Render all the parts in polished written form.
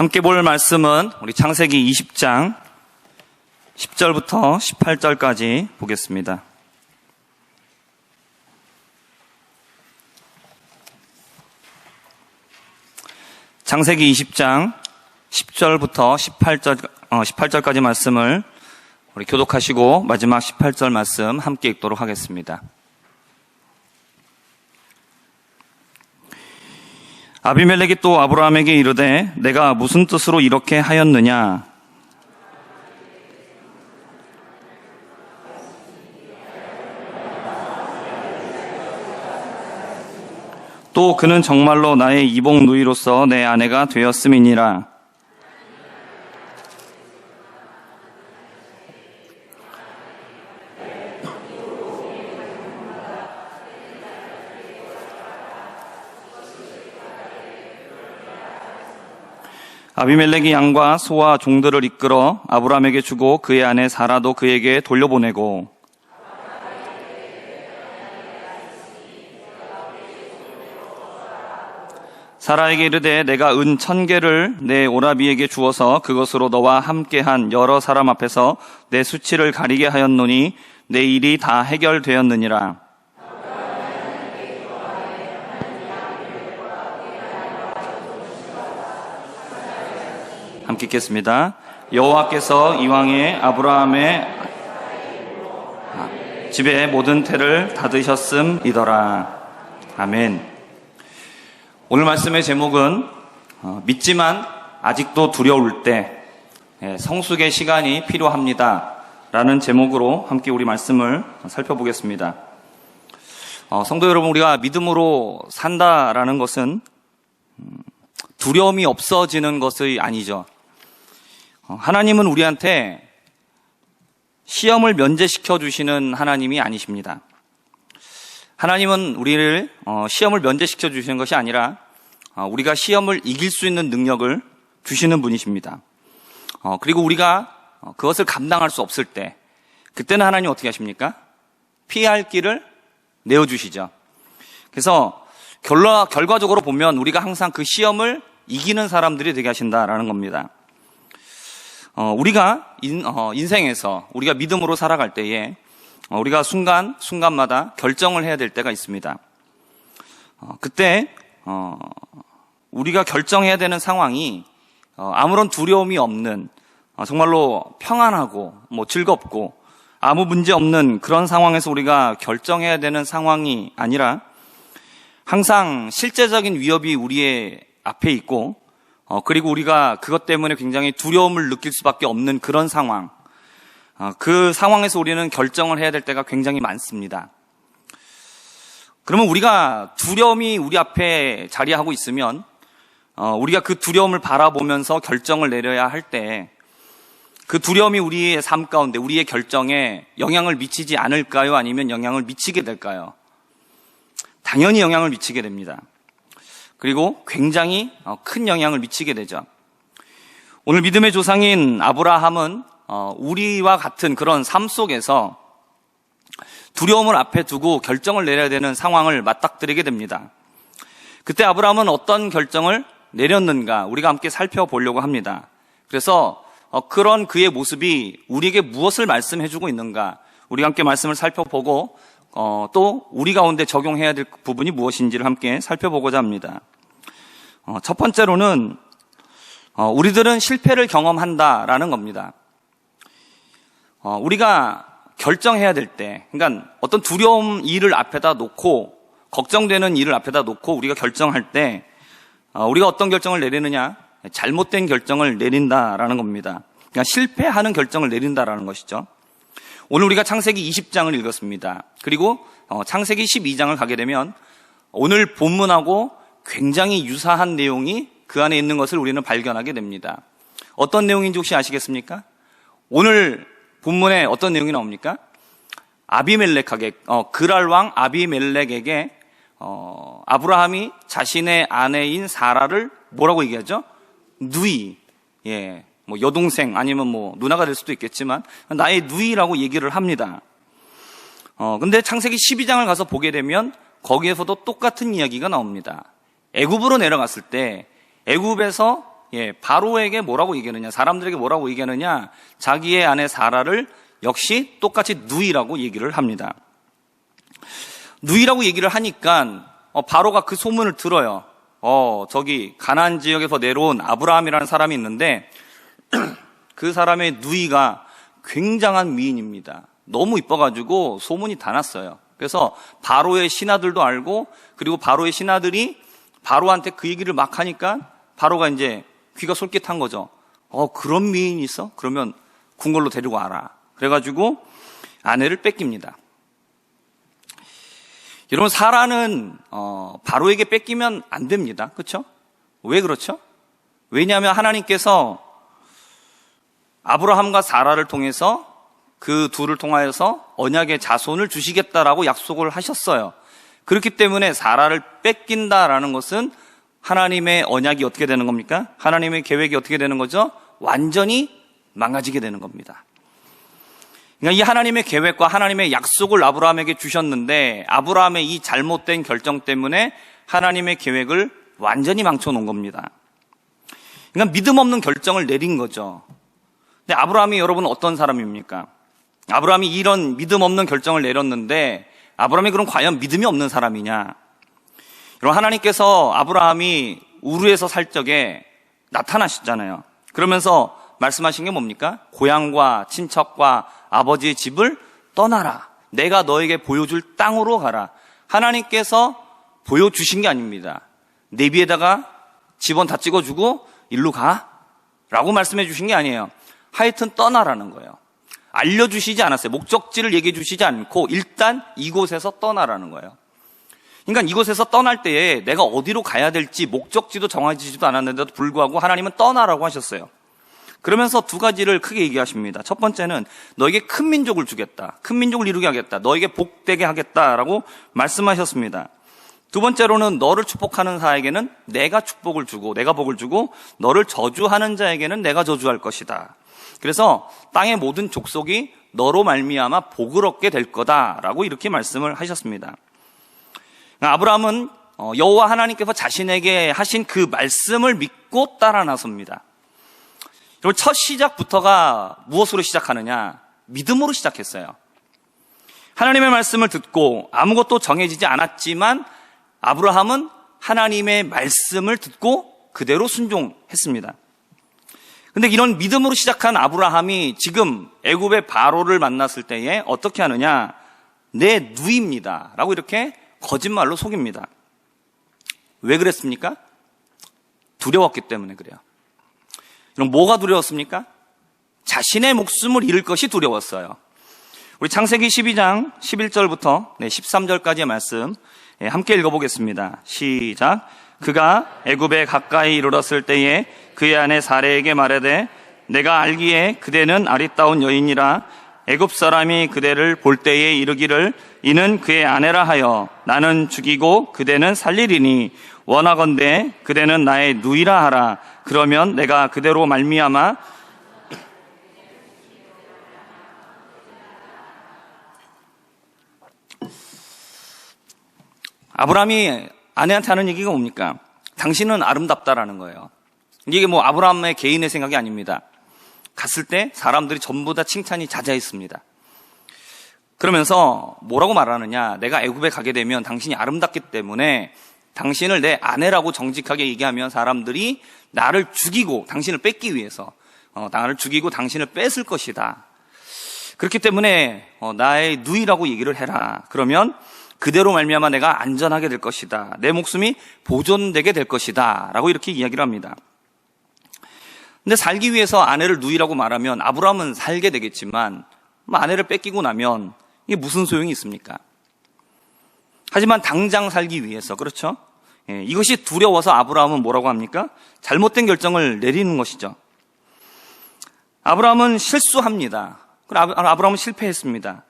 함께 볼 말씀은 우리 창세기 20장 10절부터 18절까지 보겠습니다. 창세기 20장 10절부터 18절까지 말씀을 우리 교독하시고 마지막 18절 말씀 함께 읽도록 하겠습니다. 아비멜렉이 또 아브라함에게 이르되 내가 무슨 뜻으로 이렇게 하였느냐? 또 그는 정말로 나의 이복 누이로서 내 아내가 되었음이니라. 아비멜렉이 양과 소와 종들을 이끌어 아브라함에게 주고 그의 아내 사라도 그에게 돌려보내고 사라에게 이르되 내가 은 1000개를 내 오라비에게 주어서 그것으로 너와 함께한 여러 사람 앞에서 내 수치를 가리게 하였노니 내 일이 다 해결되었느니라. 함께 읽겠습니다. 여호와께서 이왕에 아브라함의 집에 모든 태를 닫으셨음이더라. 아멘. 오늘 말씀의 제목은 믿지만 아직도 두려울 때 성숙의 시간이 필요합니다 라는 제목으로 함께 우리 말씀을 살펴보겠습니다. 성도 여러분, 우리가 믿음으로 산다라는 것은 두려움이 없어지는 것이 아니죠. 하나님은 우리한테 시험을 면제시켜 주시는 하나님이 아니십니다. 하나님은 우리를 시험을 면제시켜 주시는 것이 아니라 우리가 시험을 이길 수 있는 능력을 주시는 분이십니다. 그리고 우리가 그것을 감당할 수 없을 때, 그때는 하나님 어떻게 하십니까? 피할 길을 내어주시죠. 그래서 결과적으로 보면 우리가 항상 그 시험을 이기는 사람들이 되게 하신다라는 겁니다. 우리가 인생에서 우리가 믿음으로 살아갈 때에 우리가 순간마다 결정을 해야 될 때가 있습니다. 그때 우리가 결정해야 되는 상황이 아무런 두려움이 없는 정말로 평안하고 즐겁고 아무 문제 없는 그런 상황에서 우리가 결정해야 되는 상황이 아니라 항상 실제적인 위협이 우리의 앞에 있고 그리고 우리가 그것 때문에 굉장히 두려움을 느낄 수밖에 없는 그런 상황, 그 상황에서 우리는 결정을 해야 될 때가 굉장히 많습니다. 그러면 우리가 두려움이 우리 앞에 자리하고 있으면 우리가 그 두려움을 바라보면서 결정을 내려야 할 때 그 두려움이 우리의 삶 가운데 우리의 결정에 영향을 미치지 않을까요? 아니면 영향을 미치게 될까요? 당연히 영향을 미치게 됩니다. 그리고 굉장히 큰 영향을 미치게 되죠. 오늘 믿음의 조상인 아브라함은 우리와 같은 그런 삶 속에서 두려움을 앞에 두고 결정을 내려야 되는 상황을 맞닥뜨리게 됩니다. 그때 아브라함은 어떤 결정을 내렸는가 우리가 함께 살펴보려고 합니다. 그래서 그런 그의 모습이 우리에게 무엇을 말씀해주고 있는가 우리가 함께 말씀을 살펴보고 또 우리 가운데 적용해야 될 부분이 무엇인지를 함께 살펴보고자 합니다. 첫 번째로는 우리들은 실패를 경험한다라는 겁니다. 우리가 결정해야 될 때, 그러니까 어떤 두려움 일을 앞에다 놓고 걱정되는 일을 앞에다 놓고 우리가 결정할 때 우리가 어떤 결정을 내리느냐? 잘못된 결정을 내린다라는 겁니다. 그러니까 실패하는 결정을 내린다라는 것이죠. 오늘 우리가 창세기 20장을 읽었습니다. 그리고 창세기 12장을 가게 되면 오늘 본문하고 굉장히 유사한 내용이 그 안에 있는 것을 우리는 발견하게 됩니다. 어떤 내용인지 혹시 아시겠습니까? 오늘 본문에 어떤 내용이 나옵니까? 아비멜렉에게, 그랄 왕 아비멜렉에게 아브라함이 자신의 아내인 사라를 뭐라고 얘기하죠? 누이, 여동생 아니면 누나가 될 수도 있겠지만 나의 누이라고 얘기를 합니다. 근데 창세기 12장을 가서 보게 되면 거기에서도 똑같은 이야기가 나옵니다. 애굽으로 내려갔을 때 애굽에서 바로에게 뭐라고 얘기하느냐, 사람들에게 뭐라고 얘기하느냐, 자기의 아내 사라를 역시 똑같이 누이라고 얘기를 합니다. 누이라고 얘기를 하니까 바로가 그 소문을 들어요. 저기 가나안 지역에서 내려온 아브라함이라는 사람이 있는데 그 사람의 누이가 굉장한 미인입니다. 너무 이뻐가지고 소문이 다 났어요. 그래서 바로의 신하들도 알고, 그리고 바로의 신하들이 바로한테 그 얘기를 막 하니까 바로가 이제 귀가 솔깃한 거죠. 그런 미인이 있어? 그러면 궁궐로 데리고 와라. 그래가지고 아내를 뺏깁니다. 여러분, 사라는 바로에게 뺏기면 안 됩니다. 그렇죠? 왜 그렇죠? 왜냐하면 하나님께서 아브라함과 사라를 통해서 그 둘을 통하여서 언약의 자손을 주시겠다라고 약속을 하셨어요. 그렇기 때문에 사라를 뺏긴다라는 것은 하나님의 언약이 어떻게 되는 겁니까? 하나님의 계획이 어떻게 되는 거죠? 완전히 망가지게 되는 겁니다. 그러니까 이 하나님의 계획과 하나님의 약속을 아브라함에게 주셨는데 아브라함의 이 잘못된 결정 때문에 하나님의 계획을 완전히 망쳐놓은 겁니다. 그러니까 믿음 없는 결정을 내린 거죠. 근데 아브라함이 여러분 어떤 사람입니까? 아브라함이 이런 믿음 없는 결정을 내렸는데 아브라함이 그럼 과연 믿음이 없는 사람이냐? 여러분, 하나님께서 아브라함이 우르에서 살 적에 나타나셨잖아요. 그러면서 말씀하신 게 뭡니까? 고향과 친척과 아버지의 집을 떠나라. 내가 너에게 보여줄 땅으로 가라. 하나님께서 보여주신 게 아닙니다. 내비에다가 집원 다 찍어주고 일로 가 라고 말씀해 주신 게 아니에요. 하여튼 떠나라는 거예요. 알려주시지 않았어요. 목적지를 얘기해 주시지 않고 일단 이곳에서 떠나라는 거예요. 그러니까 이곳에서 떠날 때에 내가 어디로 가야 될지 목적지도 정해지지도 않았는데도 불구하고 하나님은 떠나라고 하셨어요. 그러면서 두 가지를 크게 얘기하십니다. 첫 번째는 너에게 큰 민족을 주겠다. 큰 민족을 이루게 하겠다. 너에게 복되게 하겠다라고 말씀하셨습니다. 두 번째로는 너를 축복하는 자에게는 내가 축복을 주고 내가 복을 주고 너를 저주하는 자에게는 내가 저주할 것이다. 그래서 땅의 모든 족속이 너로 말미암아 복을 얻게 될 거다라고 이렇게 말씀을 하셨습니다. 아브라함은 여호와 하나님께서 자신에게 하신 그 말씀을 믿고 따라 나섭니다. 그리고 첫 시작부터가 무엇으로 시작하느냐? 믿음으로 시작했어요. 하나님의 말씀을 듣고 아무것도 정해지지 않았지만 아브라함은 하나님의 말씀을 듣고 그대로 순종했습니다. 근데 이런 믿음으로 시작한 아브라함이 지금 애굽의 바로를 만났을 때에 어떻게 하느냐? 내 누이입니다 라고 이렇게 거짓말로 속입니다. 왜 그랬습니까? 두려웠기 때문에 그래요. 그럼 뭐가 두려웠습니까? 자신의 목숨을 잃을 것이 두려웠어요. 우리 창세기 12장 11절부터 13절까지의 말씀 함께 읽어보겠습니다. 시작. 그가 애굽에 가까이 이르렀을 때에 그의 아내 사레에게 말하되 내가 알기에 그대는 아리따운 여인이라 애굽 사람이 그대를 볼 때에 이르기를 이는 그의 아내라 하여 나는 죽이고 그대는 살리리니 원하건대 그대는 나의 누이라 하라. 그러면 내가 그대로 말미암아 아브라함이 아내한테 하는 얘기가 뭡니까? 당신은 아름답다라는 거예요. 이게 뭐 아브라함의 개인의 생각이 아닙니다. 갔을 때 사람들이 전부 다 칭찬이 자자했습니다. 그러면서 뭐라고 말하느냐? 내가 애굽에 가게 되면 당신이 아름답기 때문에 당신을 내 아내라고 정직하게 얘기하면 사람들이 나를 죽이고 당신을 뺏기 위해서 나를 죽이고 당신을 뺏을 것이다. 그렇기 때문에 나의 누이라고 얘기를 해라. 그러면 그대로 말미암아 내가 안전하게 될 것이다. 내 목숨이 보존되게 될 것이다. 라고 이렇게 이야기를 합니다. 근데 살기 위해서 아내를 누이라고 말하면 아브라함은 살게 되겠지만 아내를 뺏기고 나면 이게 무슨 소용이 있습니까? 하지만 당장 살기 위해서, 그렇죠? 이것이 두려워서 아브라함은 뭐라고 합니까? 잘못된 결정을 내리는 것이죠. 아브라함은 실수합니다. 아브라함은 실패했습니다.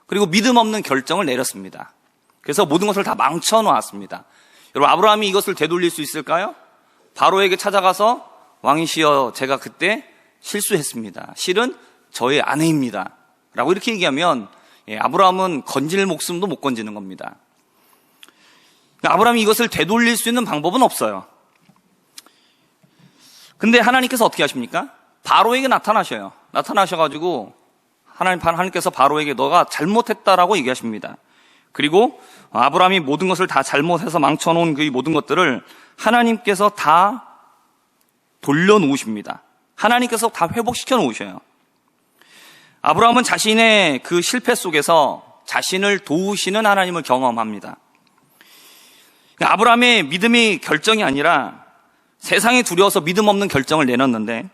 그리고 믿음 없는 결정을 내렸습니다. 그래서 모든 것을 다 망쳐놓았습니다. 여러분, 아브라함이 이것을 되돌릴 수 있을까요? 바로에게 찾아가서 왕이시여 제가 그때 실수했습니다. 실은 저의 아내입니다. 라고 이렇게 얘기하면 아브라함은 건질 목숨도 못 건지는 겁니다. 아브라함이 이것을 되돌릴 수 있는 방법은 없어요. 근데 하나님께서 어떻게 하십니까? 바로에게 나타나셔요. 나타나셔가지고 하나님께서 바로에게 너가 잘못했다라고 얘기하십니다. 그리고 아브라함이 모든 것을 다 잘못해서 망쳐놓은 그 모든 것들을 하나님께서 다 돌려놓으십니다. 하나님께서 다 회복시켜 놓으셔요. 아브라함은 자신의 그 실패 속에서 자신을 도우시는 하나님을 경험합니다. 아브라함의 믿음이 결정이 아니라 세상에 두려워서 믿음 없는 결정을 내놨는데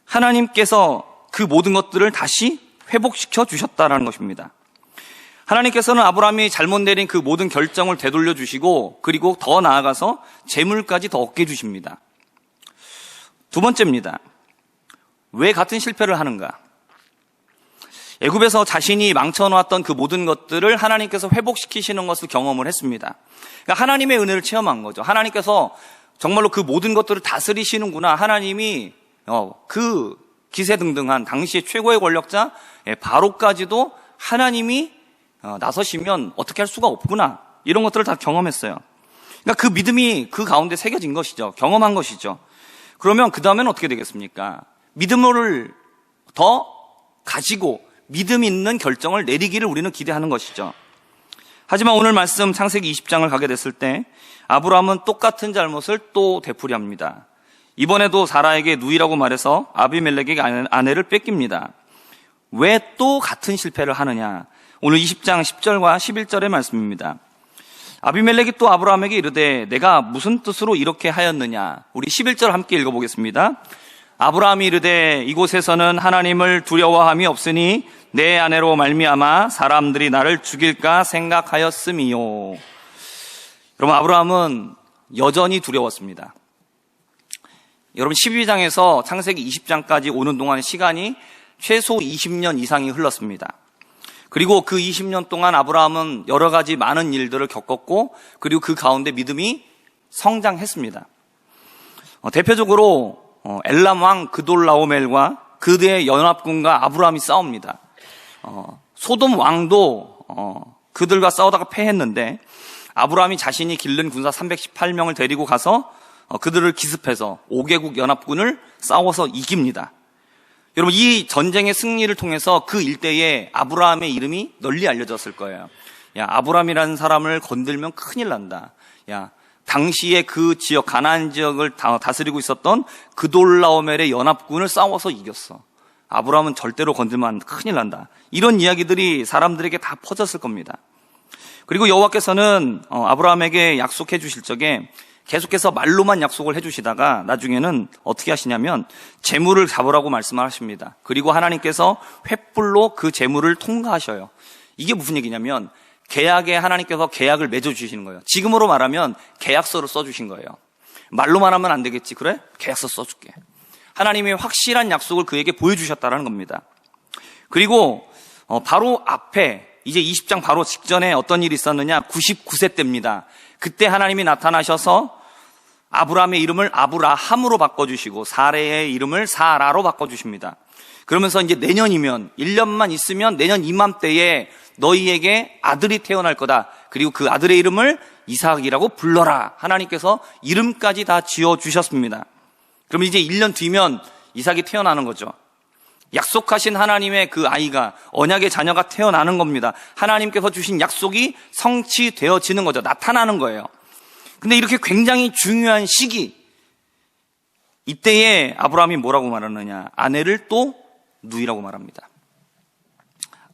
하나님께서 그 모든 것들을 다시 회복시켜 주셨다는 것입니다. 하나님께서는 아브라함이 잘못 내린 그 모든 결정을 되돌려 주시고 그리고 더 나아가서 재물까지 더 얻게 해주십니다. 두 번째입니다. 왜 같은 실패를 하는가? 애굽에서 자신이 망쳐놓았던 그 모든 것들을 하나님께서 회복시키시는 것을 경험을 했습니다. 그러니까 하나님의 은혜를 체험한 거죠. 하나님께서 정말로 그 모든 것들을 다스리시는구나. 하나님이 그 기세등등한 당시의 최고의 권력자 바로까지도 하나님이 나서시면 어떻게 할 수가 없구나. 이런 것들을 다 경험했어요. 그러니까 그 믿음이 그 가운데 새겨진 것이죠. 경험한 것이죠. 그러면 그 다음에는 어떻게 되겠습니까? 믿음을 더 가지고 믿음 있는 결정을 내리기를 우리는 기대하는 것이죠. 하지만 오늘 말씀 창세기 20장을 가게 됐을 때 아브라함은 똑같은 잘못을 또 되풀이합니다. 이번에도 사라에게 누이라고 말해서 아비멜렉에게 아내를 뺏깁니다. 왜 또 같은 실패를 하느냐? 오늘 20장 10절과 11절의 말씀입니다. 아비멜렉이 또 아브라함에게 이르되 내가 무슨 뜻으로 이렇게 하였느냐? 우리 11절 함께 읽어보겠습니다. 아브라함이 이르되 이곳에서는 하나님을 두려워함이 없으니 내 아내로 말미암아 사람들이 나를 죽일까 생각하였음이요. 여러분, 아브라함은 여전히 두려웠습니다. 여러분, 12장에서 창세기 20장까지 오는 동안의 시간이 최소 20년 이상이 흘렀습니다. 그리고 그 20년 동안 아브라함은 여러 가지 많은 일들을 겪었고 그리고 그 가운데 믿음이 성장했습니다. 대표적으로 엘람 왕 그돌라오멜과 그들의 연합군과 아브라함이 싸웁니다. 소돔 왕도 그들과 싸우다가 패했는데 아브라함이 자신이 기른 군사 318명을 데리고 가서 그들을 기습해서 5개국 연합군을 싸워서 이깁니다. 여러분, 이 전쟁의 승리를 통해서 그 일대에 아브라함의 이름이 널리 알려졌을 거예요. 야, 아브라함이라는 사람을 건들면 큰일 난다. 야, 당시에 그 지역, 가나안 지역을 다스리고 있었던 그돌라오멜의 연합군을 싸워서 이겼어. 아브라함은 절대로 건들면 큰일 난다. 이런 이야기들이 사람들에게 다 퍼졌을 겁니다. 그리고 여호와께서는 아브라함에게 약속해 주실 적에 계속해서 말로만 약속을 해주시다가 나중에는 어떻게 하시냐면 재물을 잡으라고 말씀을 하십니다. 그리고 하나님께서 횃불로 그 재물을 통과하셔요. 이게 무슨 얘기냐면 계약에 하나님께서 계약을 맺어주시는 거예요. 지금으로 말하면 계약서를 써주신 거예요. 말로만 하면 안 되겠지. 그래? 계약서 써줄게. 하나님의 확실한 약속을 그에게 보여주셨다는 겁니다. 그리고 바로 앞에 이제 20장 바로 직전에 어떤 일이 있었느냐? 99세 때입니다. 그때 하나님이 나타나셔서 아브라함의 이름을 아브라함으로 바꿔주시고 사레의 이름을 사라로 바꿔주십니다. 그러면서 이제 내년이면 1년만 있으면 내년 이맘때에 너희에게 아들이 태어날 거다. 그리고 그 아들의 이름을 이삭이라고 불러라. 하나님께서 이름까지 다 지어주셨습니다. 그럼 이제 1년 뒤면 이삭이 태어나는 거죠. 약속하신 하나님의 그 아이가 언약의 자녀가 태어나는 겁니다. 하나님께서 주신 약속이 성취되어지는 거죠. 나타나는 거예요. 근데 이렇게 굉장히 중요한 시기, 이때에 아브라함이 뭐라고 말하느냐? 아내를 또 누이라고 말합니다.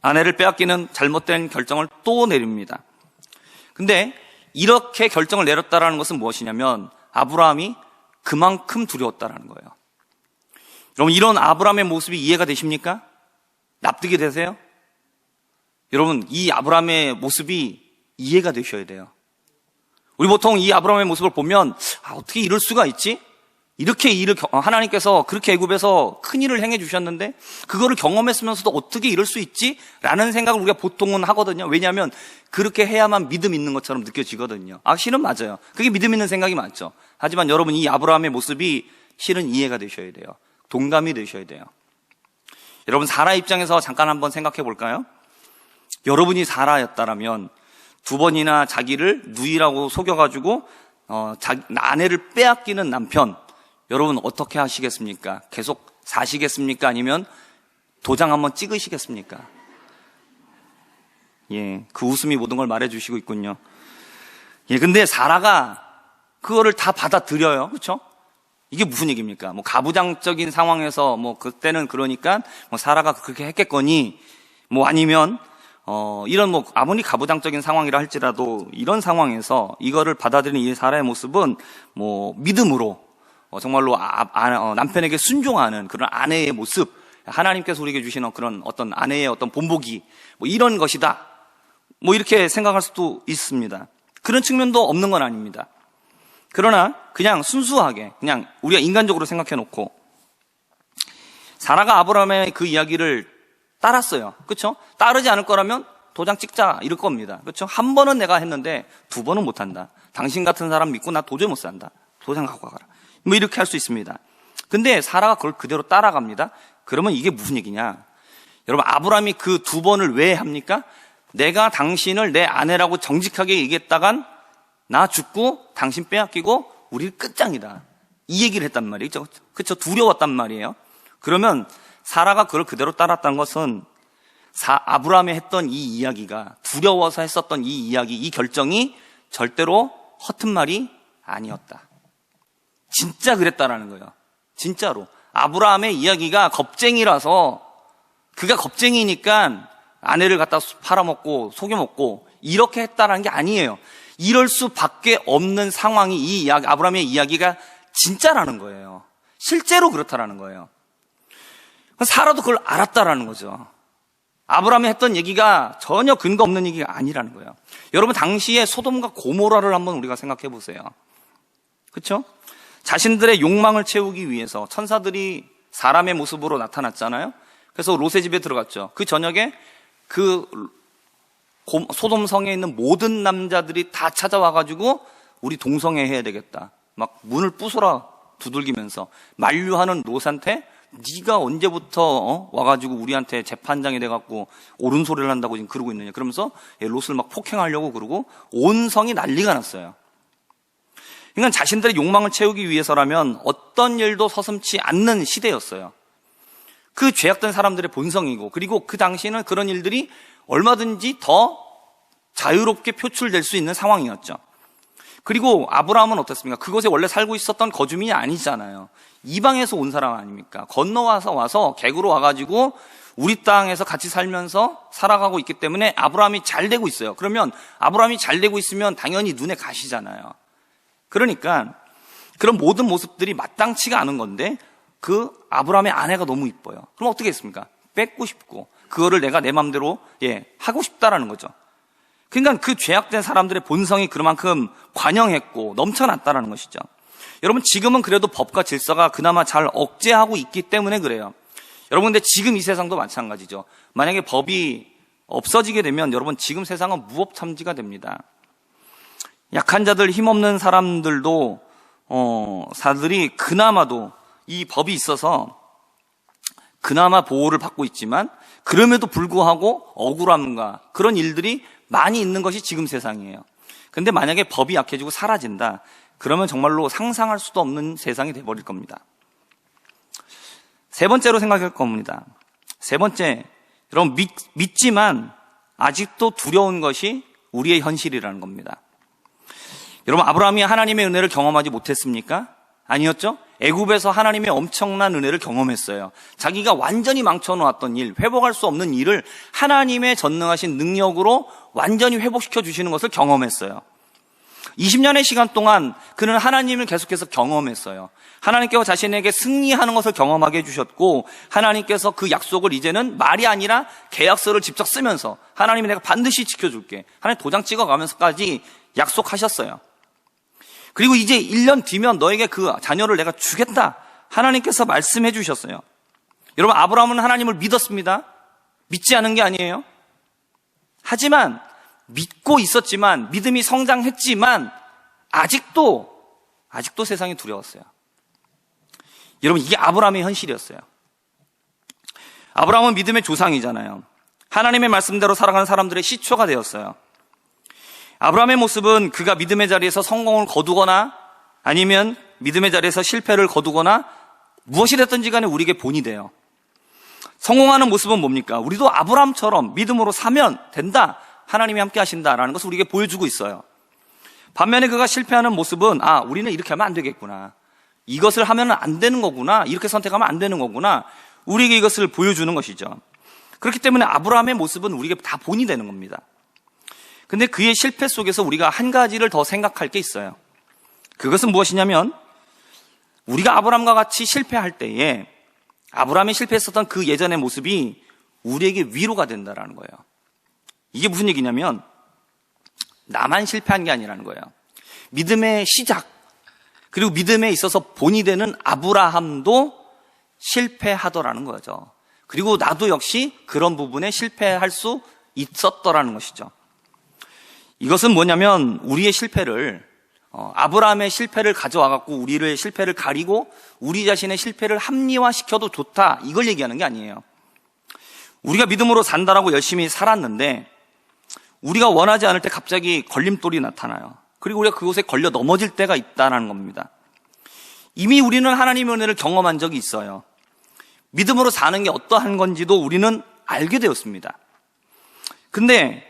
아내를 빼앗기는 잘못된 결정을 또 내립니다. 근데 이렇게 결정을 내렸다라는 것은 무엇이냐면 아브라함이 그만큼 두려웠다라는 거예요. 여러분, 이런 아브라함의 모습이 이해가 되십니까? 납득이 되세요? 여러분, 이 아브라함의 모습이 이해가 되셔야 돼요. 우리 보통 이 아브라함의 모습을 보면 어떻게 이럴 수가 있지? 이렇게 하나님께서 그렇게 애굽에서 큰 일을 행해 주셨는데 그거를 경험했으면서도 어떻게 이럴 수 있지? 라는 생각을 우리가 보통은 하거든요. 왜냐하면 그렇게 해야만 믿음 있는 것처럼 느껴지거든요. 실은 맞아요. 그게 믿음 있는 생각이 맞죠. 하지만 여러분, 이 아브라함의 모습이 실은 이해가 되셔야 돼요. 동감이 되셔야 돼요. 여러분, 사라 입장에서 잠깐 한번 생각해 볼까요? 여러분이 사라였다라면 두 번이나 자기를 누이라고 속여가지고 아내를 빼앗기는 남편, 여러분 어떻게 하시겠습니까? 계속 사시겠습니까? 아니면 도장 한번 찍으시겠습니까? 예, 그 웃음이 모든 걸 말해주시고 있군요. 예, 근데 사라가 그거를 다 받아들여요. 그렇죠? 이게 무슨 얘기입니까? 뭐 가부장적인 상황에서 뭐 그때는 그러니까 뭐 사라가 그렇게 했겠거니, 뭐 아니면 이런 뭐 아무리 가부장적인 상황이라 할지라도 이런 상황에서 이거를 받아들이는 이 사라의 모습은 뭐 믿음으로 정말로 남편에게 순종하는 그런 아내의 모습, 하나님께서 우리에게 주시는 그런 어떤 아내의 어떤 본보기, 뭐 이런 것이다, 뭐 이렇게 생각할 수도 있습니다. 그런 측면도 없는 건 아닙니다. 그러나 그냥 순수하게 그냥 우리가 인간적으로 생각해 놓고 사라가 아브라함의 그 이야기를 따랐어요. 그렇죠? 따르지 않을 거라면 도장 찍자 이럴 겁니다. 그렇죠? 한 번은 내가 했는데 두 번은 못 한다. 당신 같은 사람 믿고 나 도저히 못 산다. 도장 갖고 가라. 뭐 이렇게 할 수 있습니다. 근데 사라가 그걸 그대로 따라갑니다. 그러면 이게 무슨 얘기냐? 여러분, 아브라함이 그 두 번을 왜 합니까? 내가 당신을 내 아내라고 정직하게 얘기했다간 나 죽고 당신 빼앗기고 우리 끝장이다. 이 얘기를 했단 말이죠. 그렇죠? 두려웠단 말이에요. 그러면 사라가 그걸 그대로 따랐다는 것은 아브라함이 했던 이 이야기가, 두려워서 했었던 이 이야기, 이 결정이 절대로 허튼 말이 아니었다. 진짜 그랬다라는 거예요. 진짜로. 아브라함의 이야기가 겁쟁이라서, 그가 겁쟁이니까 아내를 갖다 팔아먹고 속여먹고 이렇게 했다라는 게 아니에요. 이럴 수밖에 없는 상황이 이 이야기, 아브라함의 이야기가 진짜라는 거예요. 실제로 그렇다라는 거예요. 사라도 그걸 알았다라는 거죠. 아브라함이 했던 얘기가 전혀 근거 없는 얘기가 아니라는 거예요. 여러분, 당시에 소돔과 고모라를 한번 우리가 생각해 보세요. 그렇죠? 자신들의 욕망을 채우기 위해서 천사들이 사람의 모습으로 나타났잖아요. 그래서 롯의 집에 들어갔죠. 그 저녁에 그 소돔 성에 있는 모든 남자들이 다 찾아와가지고 우리 동성애해야 되겠다. 막 문을 부숴라 두들기면서 만류하는 롯한테 네가 언제부터 와가지고 우리한테 재판장이 돼갖고 옳은 소리를 한다고 지금 그러고 있느냐. 그러면서 롯을 막 폭행하려고 그러고 온 성이 난리가 났어요. 그러니까 자신들의 욕망을 채우기 위해서라면 어떤 일도 서슴지 않는 시대였어요. 그 죄악된 사람들의 본성이고, 그리고 그 당시에는 그런 일들이 얼마든지 더 자유롭게 표출될 수 있는 상황이었죠. 그리고 아브라함은 어떻습니까? 그곳에 원래 살고 있었던 거주민이 아니잖아요. 이방에서 온 사람 아닙니까? 건너와서 객으로 와가지고 우리 땅에서 같이 살면서 살아가고 있기 때문에 아브라함이 잘 되고 있어요. 그러면 아브라함이 잘 되고 있으면 당연히 눈에 가시잖아요. 그러니까 그런 모든 모습들이 마땅치가 않은 건데 그 아브라함의 아내가 너무 이뻐요. 그럼 어떻게 했습니까? 뺏고 싶고 그거를 내가 내 마음대로 하고 싶다라는 거죠. 그러니까 그 죄악된 사람들의 본성이 그만큼 관영했고 넘쳐났다라는 것이죠. 여러분, 지금은 그래도 법과 질서가 그나마 잘 억제하고 있기 때문에 그래요. 여러분, 근데 지금 이 세상도 마찬가지죠. 만약에 법이 없어지게 되면 여러분, 지금 세상은 무법참지가 됩니다. 약한 자들, 힘없는 사람들도 사들이 그나마도 이 법이 있어서 그나마 보호를 받고 있지만 그럼에도 불구하고 억울함과 그런 일들이 많이 있는 것이 지금 세상이에요. 근데 만약에 법이 약해지고 사라진다, 그러면 정말로 상상할 수도 없는 세상이 돼버릴 겁니다. 세 번째로 생각할 겁니다. 세 번째, 여러분, 믿지만 아직도 두려운 것이 우리의 현실이라는 겁니다. 여러분, 아브라함이 하나님의 은혜를 경험하지 못했습니까? 아니었죠? 애굽에서 하나님의 엄청난 은혜를 경험했어요. 자기가 완전히 망쳐놓았던 일, 회복할 수 없는 일을 하나님의 전능하신 능력으로 완전히 회복시켜 주시는 것을 경험했어요. 20년의 시간 동안 그는 하나님을 계속해서 경험했어요. 하나님께서 자신에게 승리하는 것을 경험하게 해주셨고, 하나님께서 그 약속을 이제는 말이 아니라 계약서를 직접 쓰면서 하나님이 내가 반드시 지켜줄게, 하나님 도장 찍어가면서까지 약속하셨어요. 그리고 이제 1년 뒤면 너에게 그 자녀를 내가 주겠다, 하나님께서 말씀해 주셨어요. 여러분, 아브라함은 하나님을 믿었습니다. 믿지 않은 게 아니에요. 하지만 믿고 있었지만, 믿음이 성장했지만 아직도 세상이 두려웠어요. 여러분, 이게 아브라함의 현실이었어요. 아브라함은 믿음의 조상이잖아요. 하나님의 말씀대로 살아가는 사람들의 시초가 되었어요. 아브라함의 모습은 그가 믿음의 자리에서 성공을 거두거나 아니면 믿음의 자리에서 실패를 거두거나 무엇이 됐든지 간에 우리에게 본이 돼요. 성공하는 모습은 뭡니까? 우리도 아브라함처럼 믿음으로 사면 된다. 하나님이 함께 하신다라는 것을 우리에게 보여주고 있어요. 반면에 그가 실패하는 모습은 우리는 이렇게 하면 안 되겠구나. 이것을 하면 안 되는 거구나. 이렇게 선택하면 안 되는 거구나. 우리에게 이것을 보여주는 것이죠. 그렇기 때문에 아브라함의 모습은 우리에게 다 본이 되는 겁니다. 근데 그의 실패 속에서 우리가 한 가지를 더 생각할 게 있어요. 그것은 무엇이냐면 우리가 아브라함과 같이 실패할 때에 아브라함이 실패했었던 그 예전의 모습이 우리에게 위로가 된다라는 거예요. 이게 무슨 얘기냐면 나만 실패한 게 아니라는 거예요. 믿음의 시작, 그리고 믿음에 있어서 본이 되는 아브라함도 실패하더라는 거죠. 그리고 나도 역시 그런 부분에 실패할 수 있었더라는 것이죠. 이것은 뭐냐면 우리의 실패를 아브라함의 실패를 가져와 갖고 우리의 실패를 가리고 우리 자신의 실패를 합리화시켜도 좋다, 이걸 얘기하는 게 아니에요. 우리가 믿음으로 산다라고 열심히 살았는데 우리가 원하지 않을 때 갑자기 걸림돌이 나타나요. 그리고 우리가 그곳에 걸려 넘어질 때가 있다는 겁니다. 이미 우리는 하나님의 은혜를 경험한 적이 있어요. 믿음으로 사는 게 어떠한 건지도 우리는 알게 되었습니다. 근데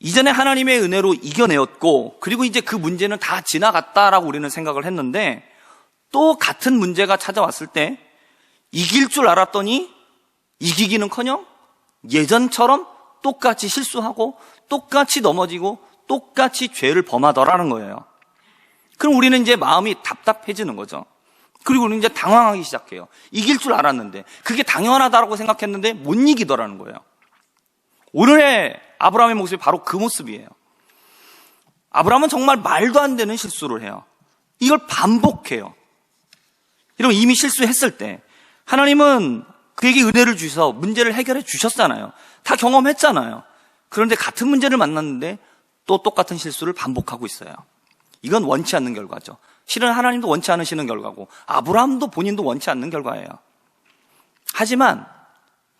이전에 하나님의 은혜로 이겨내었고, 그리고 이제 그 문제는 다 지나갔다라고 우리는 생각을 했는데 또 같은 문제가 찾아왔을 때 이길 줄 알았더니 이기기는커녕 예전처럼 똑같이 실수하고 똑같이 넘어지고 똑같이 죄를 범하더라는 거예요. 그럼 우리는 이제 마음이 답답해지는 거죠. 그리고 우리는 이제 당황하기 시작해요. 이길 줄 알았는데, 그게 당연하다고 생각했는데 못 이기더라는 거예요. 오늘의 아브라함의 모습이 바로 그 모습이에요. 아브라함은 정말 말도 안 되는 실수를 해요. 이걸 반복해요. 여러분, 이미 실수했을 때 하나님은 그에게 은혜를 주셔서 문제를 해결해 주셨잖아요. 다 경험했잖아요. 그런데 같은 문제를 만났는데 또 똑같은 실수를 반복하고 있어요. 이건 원치 않는 결과죠. 실은 하나님도 원치 않으시는 결과고 아브라함도 본인도 원치 않는 결과예요. 하지만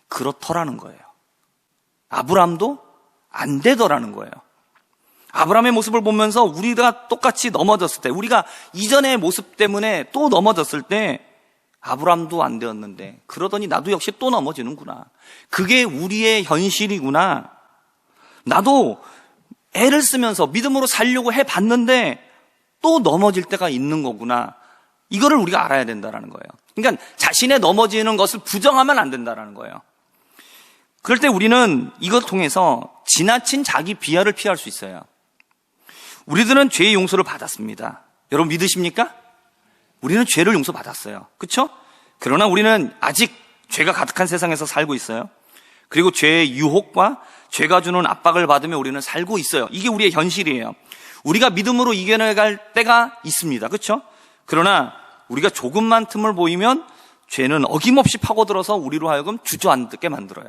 그렇더라는 거예요. 아브라함도 안 되더라는 거예요. 아브라함의 모습을 보면서 우리가 똑같이 넘어졌을 때, 우리가 이전의 모습 때문에 또 넘어졌을 때 아브라함도 안 되었는데 그러더니 나도 역시 또 넘어지는구나. 그게 우리의 현실이구나. 나도 애를 쓰면서 믿음으로 살려고 해봤는데 또 넘어질 때가 있는 거구나. 이거를 우리가 알아야 된다는 거예요. 그러니까 자신의 넘어지는 것을 부정하면 안 된다는 거예요. 그럴 때 우리는 이걸 통해서 지나친 자기 비하를 피할 수 있어요. 우리들은 죄의 용서를 받았습니다. 여러분 믿으십니까? 우리는 죄를 용서받았어요. 그렇죠? 그러나 우리는 아직 죄가 가득한 세상에서 살고 있어요. 그리고 죄의 유혹과 죄가 주는 압박을 받으며 우리는 살고 있어요. 이게 우리의 현실이에요. 우리가 믿음으로 이겨내갈 때가 있습니다. 그렇죠? 그러나 우리가 조금만 틈을 보이면 죄는 어김없이 파고들어서 우리로 하여금 주저앉게 만들어요.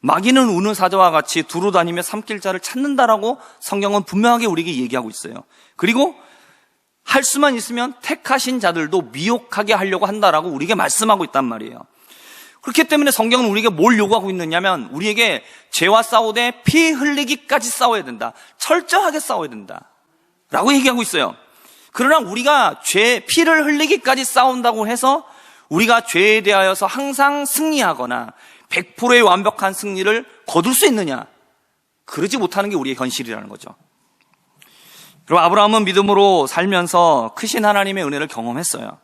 마귀는 우는 사자와 같이 두루 다니며 삼킬 자를 찾는다라고 성경은 분명하게 우리에게 얘기하고 있어요. 그리고 할 수만 있으면 택하신 자들도 미혹하게 하려고 한다라고 우리에게 말씀하고 있단 말이에요. 그렇기 때문에 성경은 우리에게 뭘 요구하고 있느냐면 우리에게 죄와 싸우되 피 흘리기까지 싸워야 된다. 철저하게 싸워야 된다. 라고 얘기하고 있어요. 그러나 우리가 피를 흘리기까지 싸운다고 해서 우리가 죄에 대하여서 항상 승리하거나 100%의 완벽한 승리를 거둘 수 있느냐? 그러지 못하는 게 우리의 현실이라는 거죠. 그리고 아브라함은 믿음으로 살면서 크신 하나님의 은혜를 경험했어요.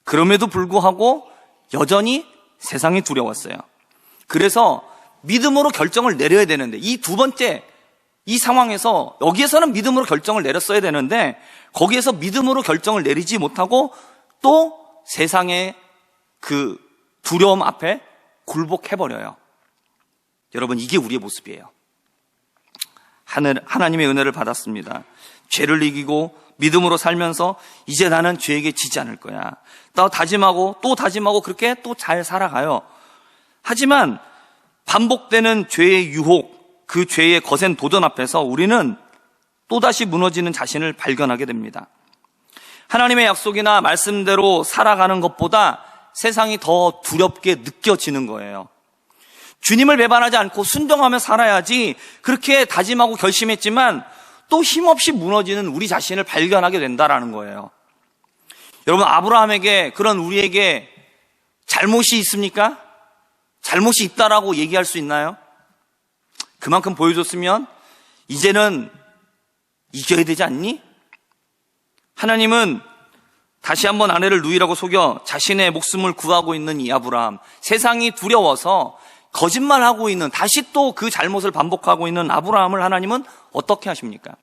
그럼에도 불구하고 여전히 세상이 두려웠어요. 그래서 믿음으로 결정을 내려야 되는데 이 두 번째 이 상황에서 여기에서는 믿음으로 결정을 내렸어야 되는데 거기에서 믿음으로 결정을 내리지 못하고 또 세상의 그 두려움 앞에 굴복해버려요. 여러분 이게 우리의 모습이에요. 하나님의 은혜를 받았습니다. 죄를 이기고 믿음으로 살면서 이제 나는 죄에게 지지 않을 거야. 또 다짐하고 그렇게 또 잘 살아가요. 하지만 반복되는 죄의 유혹, 그 죄의 거센 도전 앞에서 우리는 또다시 무너지는 자신을 발견하게 됩니다. 하나님의 약속이나 말씀대로 살아가는 것보다 세상이 더 두렵게 느껴지는 거예요. 주님을 배반하지 않고 순종하며 살아야지 그렇게 다짐하고 결심했지만 또 힘없이 무너지는 우리 자신을 발견하게 된다라는 거예요. 여러분, 아브라함에게, 그런 우리에게 잘못이 있습니까? 잘못이 있다라고 얘기할 수 있나요? 그만큼 보여줬으면 이제는 이겨야 되지 않니? 하나님은 다시 한번 아내를 누이라고 속여 자신의 목숨을 구하고 있는 이 아브라함, 세상이 두려워서 거짓말하고 있는, 다시 또 그 잘못을 반복하고 있는 아브라함을 하나님은 어떻게 하십니까?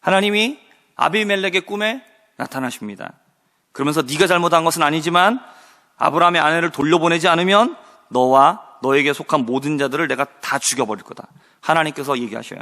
하나님이 아비멜렉의 꿈에 나타나십니다. 그러면서 네가 잘못한 것은 아니지만 아브라함의 아내를 돌려보내지 않으면 너와 너에게 속한 모든 자들을 내가 다 죽여버릴 거다. 하나님께서 얘기하셔요.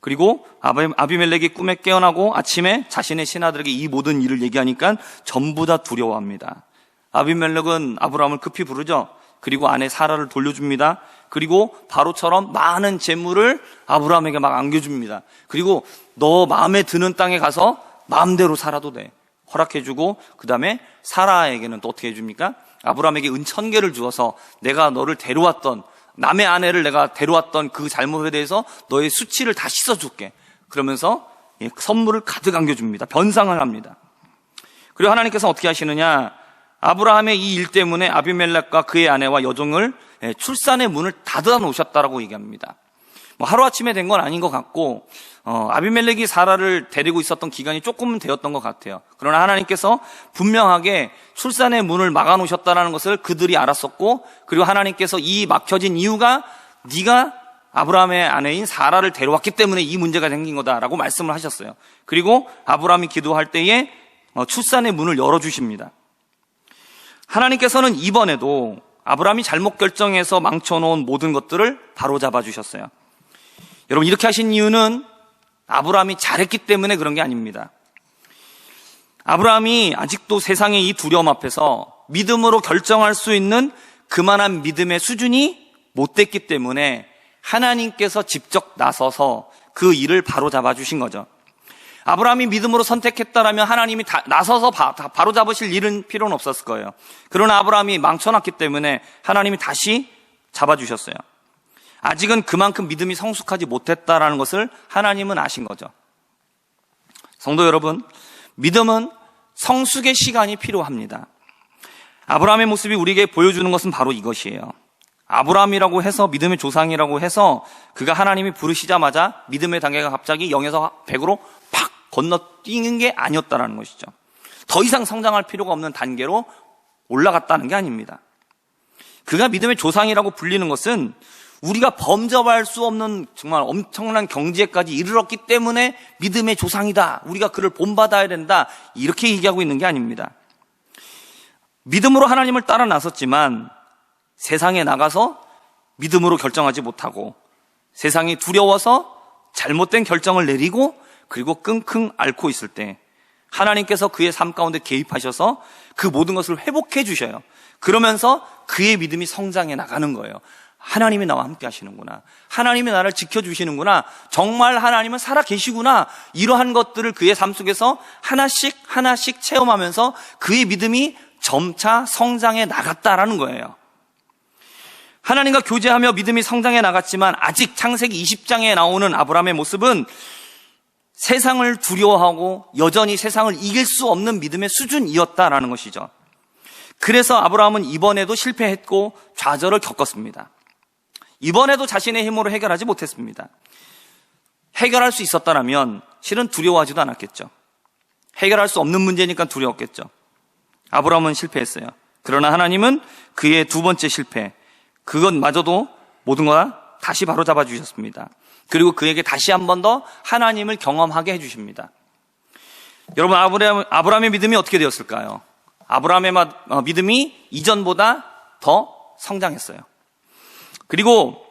그리고 아비멜렉이 꿈에 깨어나고 아침에 자신의 신하들에게 이 모든 일을 얘기하니까 전부 다 두려워합니다. 아비멜렉은 아브라함을 급히 부르죠. 그리고 아내 사라를 돌려줍니다. 그리고 바로처럼 많은 재물을 아브라함에게 막 안겨줍니다. 그리고 너 마음에 드는 땅에 가서 마음대로 살아도 돼. 허락해주고, 그 다음에 사라에게는 또 어떻게 해줍니까? 아브라함에게 은 1000개를 주어서 내가 너를 데려왔던, 남의 아내를 내가 데려왔던 그 잘못에 대해서 너의 수치를 다 씻어줄게. 그러면서 선물을 가득 안겨줍니다. 변상을 합니다. 그리고 하나님께서 어떻게 하시느냐? 아브라함의 이 일 때문에 아비멜렉과 그의 아내와 여종을 출산의 문을 닫아 놓으셨다라고 얘기합니다. 하루아침에 된 건 아닌 것 같고, 아비멜렉이 사라를 데리고 있었던 기간이 조금은 되었던 것 같아요. 그러나 하나님께서 분명하게 출산의 문을 막아 놓으셨다는 것을 그들이 알았었고, 그리고 하나님께서 이 막혀진 이유가 네가 아브라함의 아내인 사라를 데려왔기 때문에 이 문제가 생긴 거다라고 말씀을 하셨어요. 그리고 아브라함이 기도할 때에 출산의 문을 열어주십니다. 하나님께서는 이번에도 아브라함이 잘못 결정해서 망쳐놓은 모든 것들을 바로잡아 주셨어요. 여러분, 이렇게 하신 이유는 아브라함이 잘했기 때문에 그런 게 아닙니다. 아브라함이 아직도 세상의 이 두려움 앞에서 믿음으로 결정할 수 있는 그만한 믿음의 수준이 못 됐기 때문에 하나님께서 직접 나서서 그 일을 바로잡아 주신 거죠. 아브라함이 믿음으로 선택했다라면 하나님이 나서서 바로 잡으실 일은 필요는 없었을 거예요. 그러나 아브라함이 망쳐놨기 때문에 하나님이 다시 잡아주셨어요. 아직은 그만큼 믿음이 성숙하지 못했다라는 것을 하나님은 아신 거죠. 성도 여러분, 믿음은 성숙의 시간이 필요합니다. 아브라함의 모습이 우리에게 보여주는 것은 바로 이것이에요. 아브라함이라고 해서, 믿음의 조상이라고 해서 그가 하나님이 부르시자마자 믿음의 단계가 갑자기 0에서 100으로 팍 건너뛰는 게 아니었다는 것이죠. 더 이상 성장할 필요가 없는 단계로 올라갔다는 게 아닙니다. 그가 믿음의 조상이라고 불리는 것은 우리가 범접할 수 없는 정말 엄청난 경지에까지 이르렀기 때문에 믿음의 조상이다, 우리가 그를 본받아야 된다, 이렇게 얘기하고 있는 게 아닙니다. 믿음으로 하나님을 따라 나섰지만 세상에 나가서 믿음으로 결정하지 못하고 세상이 두려워서 잘못된 결정을 내리고 그리고 끙끙 앓고 있을 때 하나님께서 그의 삶 가운데 개입하셔서 그 모든 것을 회복해 주셔요. 그러면서 그의 믿음이 성장해 나가는 거예요. 하나님이 나와 함께 하시는구나, 하나님이 나를 지켜주시는구나, 정말 하나님은 살아 계시구나, 이러한 것들을 그의 삶 속에서 하나씩 하나씩 체험하면서 그의 믿음이 점차 성장해 나갔다라는 거예요. 하나님과 교제하며 믿음이 성장해 나갔지만 아직 창세기 20장에 나오는 아브라함의 모습은 세상을 두려워하고 여전히 세상을 이길 수 없는 믿음의 수준이었다라는 것이죠. 그래서 아브라함은 이번에도 실패했고 좌절을 겪었습니다. 이번에도 자신의 힘으로 해결하지 못했습니다. 해결할 수 있었다면 실은 두려워하지도 않았겠죠. 해결할 수 없는 문제니까 두려웠겠죠. 아브라함은 실패했어요. 그러나 하나님은 그의 두 번째 실패, 그것마저도 모든 걸 다시 바로잡아 주셨습니다. 그리고 그에게 다시 한 번 더 하나님을 경험하게 해주십니다. 여러분, 아브라함의 믿음이 어떻게 되었을까요? 아브라함의 믿음이 이전보다 더 성장했어요. 그리고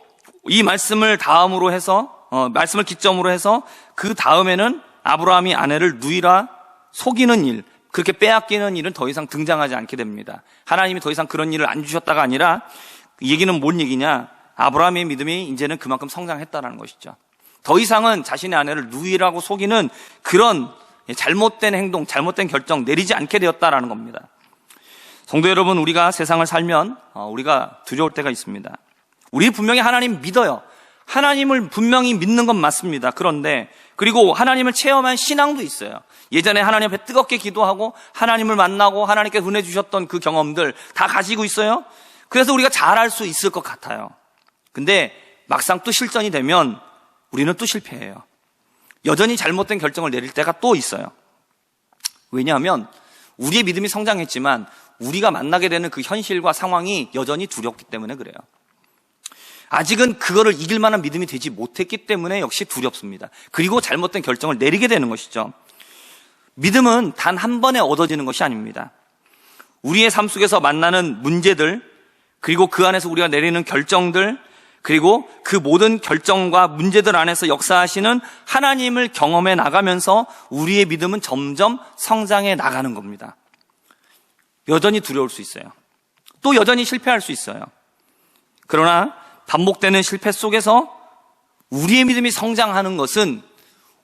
이 말씀을 다음으로 해서, 말씀을 기점으로 해서 그 다음에는 아브라함이 아내를 누이라 속이는 일, 그렇게 빼앗기는 일은 더 이상 등장하지 않게 됩니다. 하나님이 더 이상 그런 일을 안 주셨다가 아니라, 이 얘기는 뭔 얘기냐? 아브라함의 믿음이 이제는 그만큼 성장했다는 것이죠. 더 이상은 자신의 아내를 누이라고 속이는 그런 잘못된 행동, 잘못된 결정 내리지 않게 되었다라는 겁니다. 성도 여러분, 우리가 세상을 살면 우리가 두려울 때가 있습니다. 우리 분명히 하나님 믿어요. 하나님을 분명히 믿는 건 맞습니다. 그런데 그리고 하나님을 체험한 신앙도 있어요. 예전에 하나님 앞에 뜨겁게 기도하고 하나님을 만나고 하나님께 은혜 주셨던 그 경험들 다 가지고 있어요. 그래서 우리가 잘할 수 있을 것 같아요. 근데 막상 또 실전이 되면 우리는 또 실패해요. 여전히 잘못된 결정을 내릴 때가 또 있어요. 왜냐하면 우리의 믿음이 성장했지만 우리가 만나게 되는 그 현실과 상황이 여전히 두렵기 때문에 그래요. 아직은 그거를 이길 만한 믿음이 되지 못했기 때문에 역시 두렵습니다. 그리고 잘못된 결정을 내리게 되는 것이죠. 믿음은 단 한 번에 얻어지는 것이 아닙니다. 우리의 삶 속에서 만나는 문제들, 그리고 그 안에서 우리가 내리는 결정들, 그리고 그 모든 결정과 문제들 안에서 역사하시는 하나님을 경험해 나가면서 우리의 믿음은 점점 성장해 나가는 겁니다. 여전히 두려울 수 있어요. 또 여전히 실패할 수 있어요. 그러나 반복되는 실패 속에서 우리의 믿음이 성장하는 것은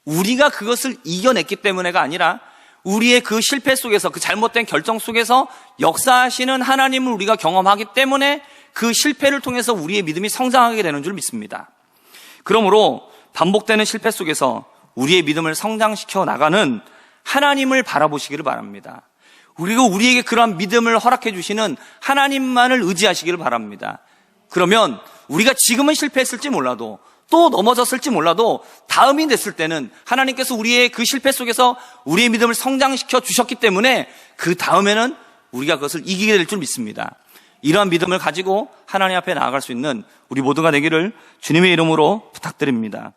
우리가 그것을 이겨냈기 때문에가 아니라 우리의 그 실패 속에서, 그 잘못된 결정 속에서 역사하시는 하나님을 우리가 경험하기 때문에 그 실패를 통해서 우리의 믿음이 성장하게 되는 줄 믿습니다. 그러므로 반복되는 실패 속에서 우리의 믿음을 성장시켜 나가는 하나님을 바라보시기를 바랍니다. 그리고 우리에게 그러한 믿음을 허락해 주시는 하나님만을 의지하시기를 바랍니다. 그러면 우리가 지금은 실패했을지 몰라도, 또 넘어졌을지 몰라도 다음이 됐을 때는 하나님께서 우리의 그 실패 속에서 우리의 믿음을 성장시켜 주셨기 때문에 그 다음에는 우리가 그것을 이기게 될 줄 믿습니다. 이러한 믿음을 가지고 하나님 앞에 나아갈 수 있는 우리 모두가 되기를 주님의 이름으로 부탁드립니다.